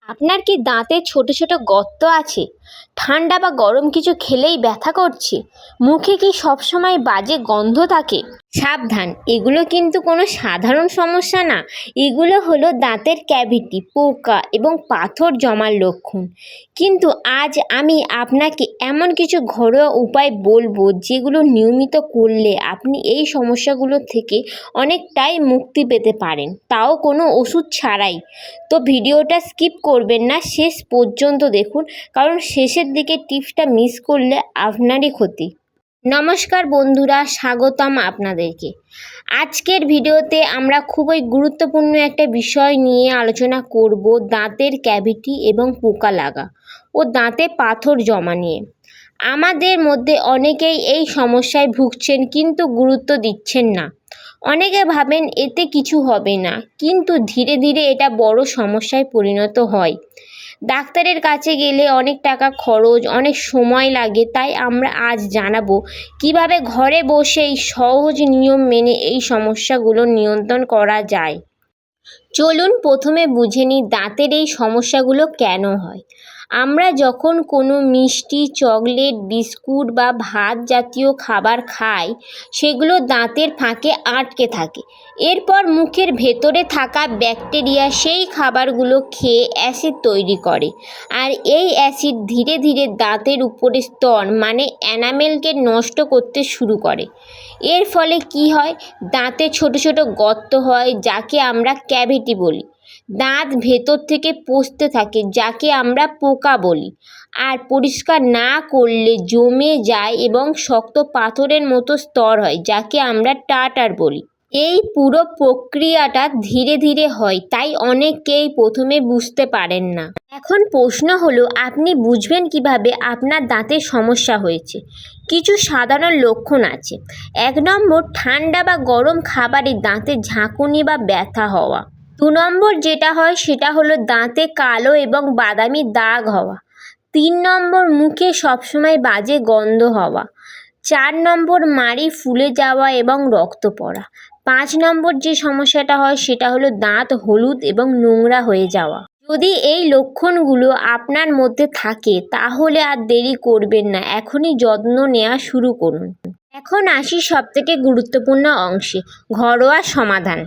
আপনার কি দাঁতে ছোট ছোট গর্ত আছে? ঠান্ডা বা গরম কিছু খেলেই ব্যথা করছে? মুখে কি সবসময় বাজে গন্ধ থাকে? সাবধান, এগুলো কিন্তু কোনো সাধারণ সমস্যা না। এগুলো হলো দাঁতের ক্যাভিটি, পোকা এবং পাথর জমার লক্ষণ। কিন্তু আজ আমি আপনাকে এমন কিছু ঘরোয়া উপায় বলবো যেগুলো নিয়মিত করলে আপনি এই সমস্যাগুলো থেকে অনেকটাই মুক্তি পেতে পারেন, তাও কোনো ওষুধ ছাড়াই। তো ভিডিওটা স্কিপ করবেন না, শেষ পর্যন্ত দেখুন, কারণ শেষের দিকে টিপসটা মিস করলে আপনারই ক্ষতি। নমস্কার বন্ধুরা, স্বাগতম আপনাদেরকে। আজকের ভিডিওতে আমরা খুবই গুরুত্বপূর্ণ একটা বিষয় নিয়ে আলোচনা করব, দাঁতের ক্যাভিটি এবং পোকা লাগা ও দাঁতে পাথর জমা নিয়ে। আমাদের মধ্যে অনেকেই এই সমস্যায় ভুগছেন কিন্তু গুরুত্ব দিচ্ছেন না। অনেকে ভাবেন এতে কিছু হবে না, কিন্তু ধীরে ধীরে এটা বড় সমস্যায় পরিণত হয়। ডাক্তারের কাছে গেলে অনেক টাকা খরচ, অনেক সময় লাগে। তাই আমরা আজ জানাবো কিভাবে ঘরে বসেই সহজ নিয়ম মেনে এই সমস্যাগুলো নিয়ন্ত্রণ করা যায়। চলুন প্রথমে বুঝে নিই দাঁতের এই সমস্যাগুলো কেন হয়। আমরা যখন কোনো মিষ্টি, চকলেট, বিস্কুট বা ভাত জাতীয় খাবার খাই, সেগুলো দাঁতের ফাঁকে আটকে থাকে। এরপর মুখের ভেতরে থাকা ব্যাকটেরিয়া সেই খাবারগুলো খেয়ে অ্যাসিড তৈরি করে, আর এই অ্যাসিড ধীরে ধীরে দাঁতের উপরের স্তর মানে এনামেলকে নষ্ট করতে শুরু করে। এর ফলে কি হয়? দাঁতে ছোট ছোট গর্ত হয়, যাকে আমরা ক্যাভিটি বলি। দাঁত ভেতর থেকে পচতে থাকে, যাকে আমরা পোকা বলি। আর পরিষ্কার না করলে জমে যায় এবং শক্ত পাথরের মতো স্তর হয়, যাকে আমরা টার্টার বলি। এই পুরো প্রক্রিয়াটা ধীরে ধীরে হয়, তাই অনেকেই প্রথমে বুঝতে পারেন না। এখন প্রশ্ন হলো, আপনি বুঝবেন কিভাবে আপনার দাঁতের সমস্যা হয়েছে? কিছু সাধারণ লক্ষণ আছে। 1 নম্বর, ঠান্ডা বা গরম খাবারে দাঁতে ঝাঁকুনি বা ব্যথা হওয়া। 2 নম্বর যেটা হয় সেটা হলো দাঁতে কালো এবং বাদামি দাগ হওয়া। 3 নম্বর, মুখে সবসময় বাজে গন্ধ হওয়া। 4 নম্বর, মাড়ি ফুলে যাওয়া এবং রক্ত পড়া। 5 নম্বর যে সমস্যাটা হয় সেটা হলো দাঁত হলুদ এবং নোংরা হয়ে যাওয়া। যদি এই লক্ষণগুলো আপনার মধ্যে থাকে তাহলে আর দেরি করবেন না, এখনই যত্ন নেওয়া শুরু করুন। এখন আসি সবথেকে গুরুত্বপূর্ণ অংশে, ঘরোয়া সমাধান।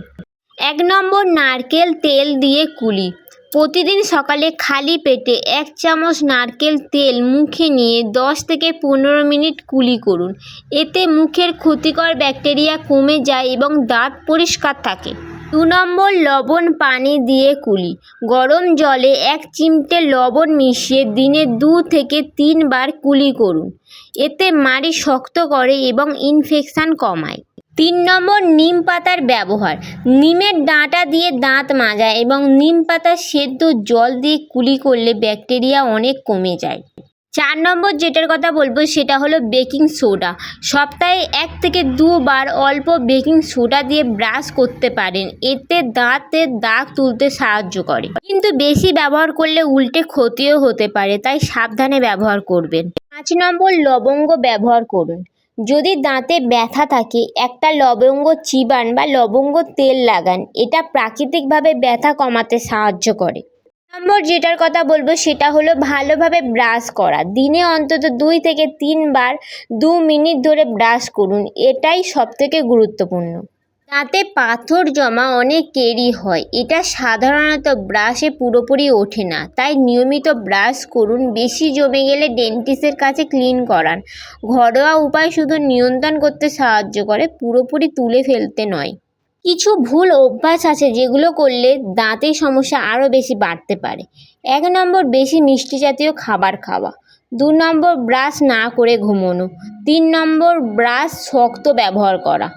1 নম্বর, নারকেল তেল দিয়ে কুলি। প্রতিদিন সকালে খালি পেটে 1 চামচ নারকেল তেল মুখে নিয়ে 10 থেকে 15 মিনিট কুলি করুন। এতে মুখের ক্ষতিকর ব্যাকটেরিয়া কমে যায় এবং দাঁত পরিষ্কার থাকে। 2 নম্বর, লবণ পানি দিয়ে কুলি। গরম জলে 1 চিমটে লবণ মিশিয়ে দিনে 2 থেকে 3 বার কুলি করুন। এতে মাড়ি শক্ত করে এবং ইনফেকশন কমায়। 3 নম্বর, নিম পাতার ব্যবহার। নিমের ডাঁটা দিয়ে দাঁত মাজা এবং নিম পাতা সেদ্ধ জল দিয়ে কুলি করলে ব্যাকটেরিয়া অনেক কমে যায়। 4 নম্বর যেটার কথা বলবো সেটা হলো বেকিং সোডা। সপ্তাহে 1 থেকে 2 বার অল্প বেকিং সোডা দিয়ে ব্রাশ করতে পারেন। এতে দাঁতের দাগ তুলতে সাহায্য করে, কিন্তু বেশি ব্যবহার করলে উল্টে ক্ষতিও হতে পারে, তাই সাবধানে ব্যবহার করবেন। 5 নম্বর, লবঙ্গ ব্যবহার করুন। যদি দাঁতে ব্যথা থাকে, একটা লবঙ্গ চিবান বা লবঙ্গ তেল লাগান। এটা প্রাকৃতিকভাবে ব্যথা কমাতে সাহায্য করে। নম্বর যেটার কথা বলবো সেটা হলো ভালোভাবে ব্রাশ করা। দিনে অন্তত 2 থেকে 3 বার 2 মিনিট ধরে ব্রাশ করুন, এটাই সবথেকে গুরুত্বপূর্ণ। দাঁতে পাথর জমা অনেকেরই হয়, এটা সাধারণত ব্রাশে পুরোপুরি ওঠে না, তাই নিয়মিত ব্রাশ করুন। বেশি জমে গেলে ডেন্টিস্টের কাছে ক্লিন করান। ঘরোয়া উপায় শুধু নিয়ন্ত্রণ করতে সাহায্য করে, পুরোপুরি তুলে ফেলতে নয়। কিছু ভুল অভ্যাস আছে যেগুলো করলে দাঁতের সমস্যা আরও বেশি বাড়তে পারে। 1 নম্বর, বেশি মিষ্টি জাতীয় খাবার খাওয়া। 2 নম্বর, ব্রাশ না করে ঘুমোনো। 3 নম্বর, ব্রাশ শক্ত ব্যবহার করা।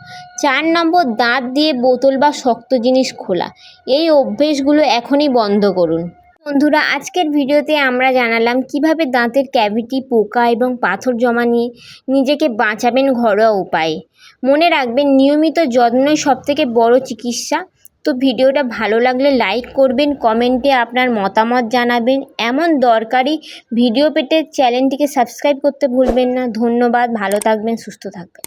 4 নম্বর, দাঁত দিয়ে বোতল বা শক্ত জিনিস খোলা। এই অভ্যেসগুলো এখনই বন্ধ করুন। বন্ধুরা, আজকের ভিডিওতে আমরা জানালাম কিভাবে দাঁতের ক্যাভিটি, পোকা এবং পাথর জমা নিয়ে নিজেকে বাঁচাবেন ঘরোয়া উপায়ে। মনে রাখবেন, নিয়মিত যত্নই সবথেকে বড় চিকিৎসা। তো ভিডিওটা ভালো লাগলে লাইক করবেন, কমেন্টে আপনার মতামত জানাবেন। এমন দরকারি ভিডিও পেতে চ্যানেলটিকে সাবস্ক্রাইব করতে ভুলবেন না। ধন্যবাদ, ভালো থাকবেন, সুস্থ থাকবেন।